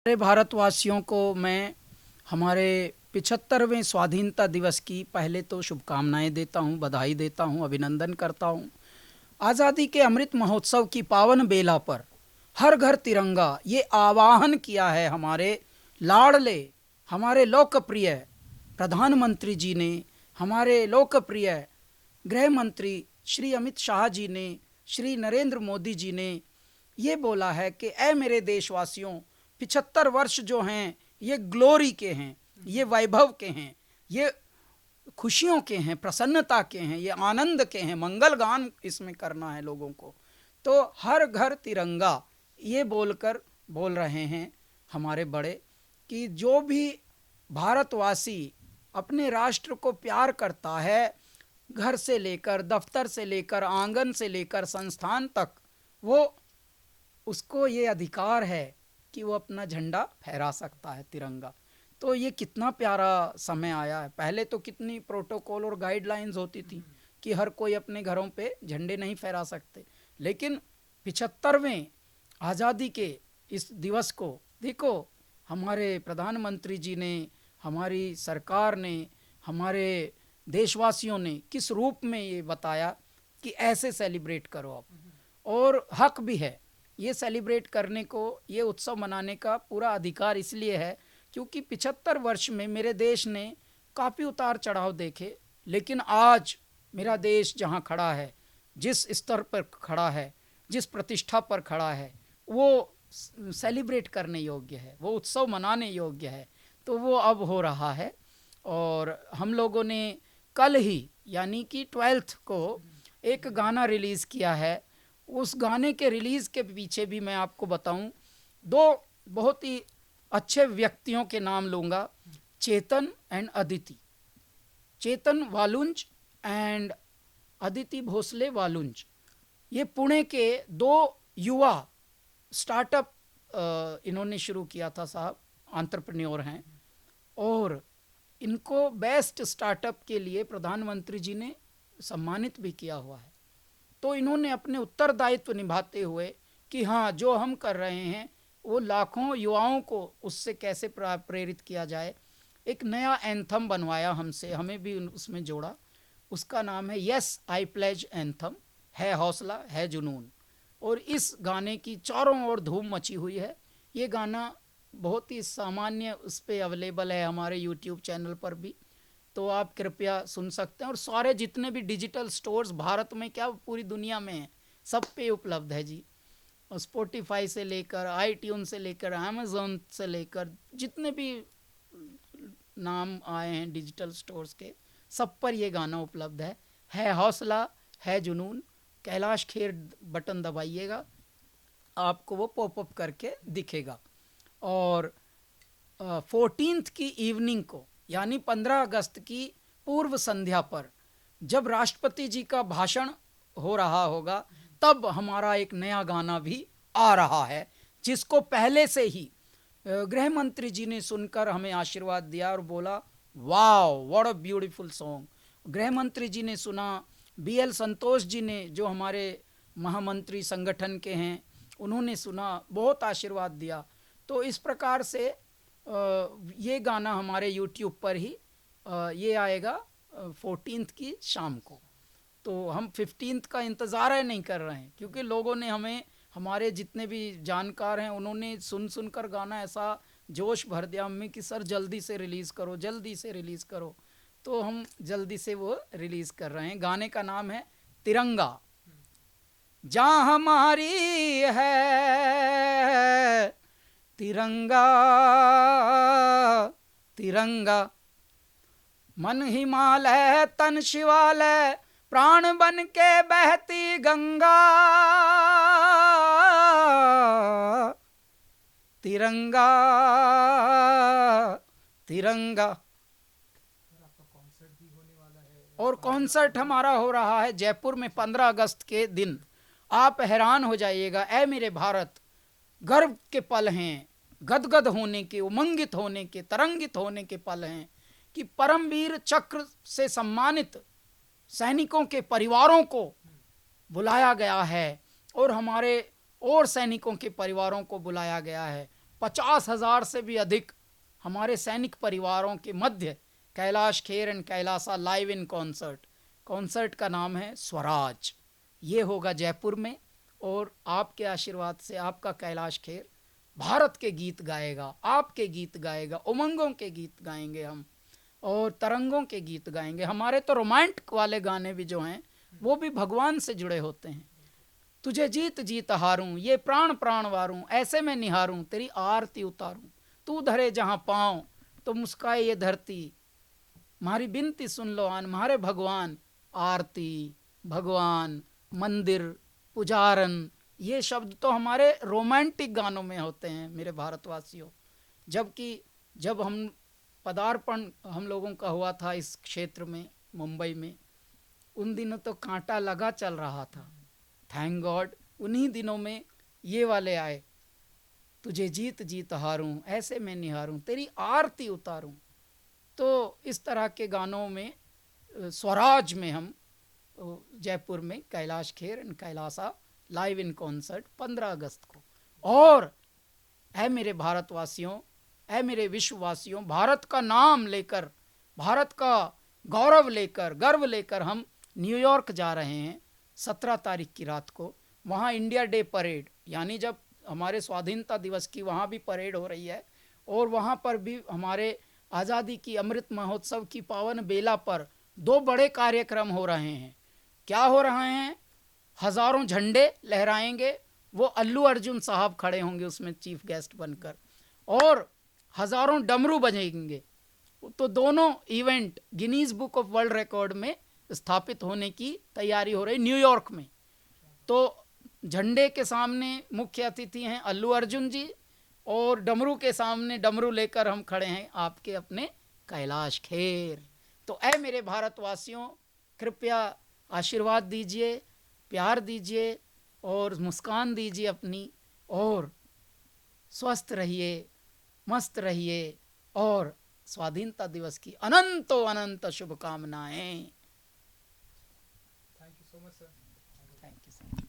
सारे भारतवासियों को मैं हमारे 75वें स्वाधीनता दिवस की पहले तो शुभकामनाएं देता हूं, बधाई देता हूं, अभिनंदन करता हूं। आज़ादी के अमृत महोत्सव की पावन बेला पर हर घर तिरंगा ये आह्वान किया है हमारे लाडले, हमारे लोकप्रिय प्रधानमंत्री जी ने, हमारे लोकप्रिय गृह मंत्री श्री अमित शाह जी ने, श्री नरेंद्र मोदी जी ने ये बोला है कि ऐ मेरे देशवासियों, 75 वर्ष जो हैं ये ग्लोरी के हैं, ये वैभव के हैं, ये खुशियों के हैं, प्रसन्नता के हैं, ये आनंद के हैं, मंगल गान इसमें करना है लोगों को। तो हर घर तिरंगा ये बोल रहे हैं हमारे बड़े कि जो भी भारतवासी अपने राष्ट्र को प्यार करता है, घर से लेकर दफ्तर से लेकर आंगन से लेकर संस्थान तक, वो उसको ये अधिकार है कि वो अपना झंडा फहरा सकता है, तिरंगा। तो ये कितना प्यारा समय आया है। पहले तो कितनी प्रोटोकॉल और गाइडलाइंस होती थी कि हर कोई अपने घरों पे झंडे नहीं फहरा सकते, लेकिन 75वें आज़ादी के इस दिवस को देखो, हमारे प्रधानमंत्री जी ने, हमारी सरकार ने, हमारे देशवासियों ने किस रूप में ये बताया कि ऐसे सेलिब्रेट करो आप, और हक भी है ये सेलिब्रेट करने को, ये उत्सव मनाने का पूरा अधिकार इसलिए है क्योंकि 75 वर्ष में मेरे देश ने काफ़ी उतार चढ़ाव देखे, लेकिन आज मेरा देश जहाँ खड़ा है, जिस स्तर पर खड़ा है, जिस प्रतिष्ठा पर खड़ा है, वो सेलिब्रेट करने योग्य है, वो उत्सव मनाने योग्य है। तो वो अब हो रहा है। और हम लोगों ने कल ही यानी कि 12th को एक गाना रिलीज़ किया है। उस गाने के रिलीज़ के पीछे भी मैं आपको बताऊं, दो बहुत ही अच्छे व्यक्तियों के नाम लूँगा, चेतन एंड अदिति, चेतन वालुंज एंड अदिति भोसले वालुंज। ये पुणे के दो युवा स्टार्टअप इन्होंने शुरू किया था साहब, एंटरप्रेन्योर हैं, और इनको बेस्ट स्टार्टअप के लिए प्रधानमंत्री जी ने सम्मानित भी किया हुआ है। तो इन्होंने अपने उत्तरदायित्व निभाते हुए कि हाँ, जो हम कर रहे हैं वो लाखों युवाओं को उससे कैसे प्रेरित किया जाए, एक नया एंथम बनवाया हमसे, हमें भी उसमें जोड़ा। उसका नाम है यस आई प्लेज एंथम, है हौसला है जुनून। और इस गाने की चारों ओर धूम मची हुई है। ये गाना बहुत ही सामान्य उस पर अवेलेबल है हमारे यूट्यूब चैनल पर भी, तो आप कृपया सुन सकते हैं। और सारे जितने भी डिजिटल स्टोर्स भारत में क्या पूरी दुनिया में हैं, सब पे उपलब्ध है जी। और स्पॉटिफाई से लेकर iTunes से लेकर अमेज़ॉन से लेकर जितने भी नाम आए हैं डिजिटल स्टोर्स के, सब पर ये गाना उपलब्ध है हौसला है जुनून। कैलाश खेर बटन दबाइएगा, आपको वो पॉपअप करके दिखेगा। और 14th की इवनिंग को यानी 15 अगस्त की पूर्व संध्या पर जब राष्ट्रपति जी का भाषण हो रहा होगा, तब हमारा एक नया गाना भी आ रहा है, जिसको पहले से ही गृह मंत्री जी ने सुनकर हमें आशीर्वाद दिया और बोला wow what a beautiful song. गृह मंत्री जी ने सुना, BL संतोष जी ने जो हमारे महामंत्री संगठन के हैं उन्होंने सुना, बहुत आशीर्वाद दिया। तो इस प्रकार से ये गाना हमारे YouTube पर ही ये आएगा 14th की शाम को। तो हम 15th का इंतज़ार है नहीं कर रहे हैं, क्योंकि लोगों ने हमें, हमारे जितने भी जानकार हैं उन्होंने सुन कर गाना ऐसा जोश भर दिया हमें कि सर जल्दी से रिलीज़ करो, जल्दी से रिलीज़ करो। तो हम जल्दी से वो रिलीज़ कर रहे हैं। गाने का नाम है तिरंगा। जहाँ हमारी है तिरंगा, तिरंगा मन हिमालय तन शिवालय, प्राण बन के बहती गंगा, तिरंगा तिरंगा। और कॉन्सर्ट हमारा हो रहा है जयपुर में 15 अगस्त के दिन। आप हैरान हो जाइएगा। ऐ मेरे भारत, गर्व के पल हैं, गदगद होने के, उमंगित होने के, तरंगित होने के पल हैं कि परमवीर चक्र से सम्मानित सैनिकों के परिवारों को बुलाया गया है, और हमारे और सैनिकों के परिवारों को बुलाया गया है। 50,000 से भी अधिक हमारे सैनिक परिवारों के मध्य Kailash Kher and Kailasa live in concert. Concert का नाम है स्वराज। ये होगा जयपुर में, और आपके आशीर्वाद से आपका कैलाश खेर भारत के गीत गाएगा, आपके गीत गाएगा, उमंगों के गीत गाएंगे हम, और तरंगों के गीत गाएंगे। हमारे तो रोमांटिक वाले गाने भी जो हैं वो भी भगवान से जुड़े होते हैं। तुझे जीत जीत हारूं, ये प्राण प्राण वारूं, ऐसे में निहारूं, तेरी आरती उतारूं, तू धरे जहां पाँव तो मुस्काए ये धरती, मारी बिनती सुन लो आन मारे भगवान। आरती, भगवान, मंदिर, पुजारन, ये शब्द तो हमारे रोमांटिक गानों में होते हैं मेरे भारतवासियों। जबकि जब हम पदार्पण हम लोगों का हुआ था इस क्षेत्र में, मुंबई में, उन दिनों तो कांटा लगा चल रहा था। थैंक गॉड उन्हीं दिनों में ये वाले आए, तुझे जीत जीत हारूं, ऐसे में निहारूं, तेरी आरती उतारूं। तो इस तरह के गानों में स्वराज में हम जयपुर में Kailash Kher and Kailasa live in concert 15 अगस्त को। और ऐ मेरे भारतवासियों, ऐ मेरे विश्ववासियों, भारत का नाम लेकर, भारत का गौरव लेकर, गर्व लेकर हम न्यूयॉर्क जा रहे हैं 17 तारीख की रात को। वहाँ इंडिया डे परेड, यानी जब हमारे स्वाधीनता दिवस की वहाँ भी परेड हो रही है, और वहाँ पर भी हमारे आज़ादी की अमृत महोत्सव की पावन बेला पर 2 बड़े कार्यक्रम हो रहे हैं। क्या हो रहे हैं? हज़ारों झंडे लहराएंगे, वो अल्लू अर्जुन साहब खड़े होंगे उसमें चीफ गेस्ट बनकर, और हज़ारों डमरू बजेंगे। तो दोनों event Guinness book of world record में स्थापित होने की तैयारी हो रही न्यूयॉर्क में। तो झंडे के सामने मुख्य अतिथि हैं अल्लू अर्जुन जी, और डमरू के सामने डमरू लेकर हम खड़े हैं आपके अपने कैलाश खेर। तो ऐ मेरे भारतवासियों, कृपया आशीर्वाद दीजिए, प्यार दीजिए, और मुस्कान दीजिए अपनी, और स्वस्थ रहिए, मस्त रहिए, और स्वाधीनता दिवस की अनंतों अनंत शुभकामनाएं। Thank you so much sir. Thank you sir.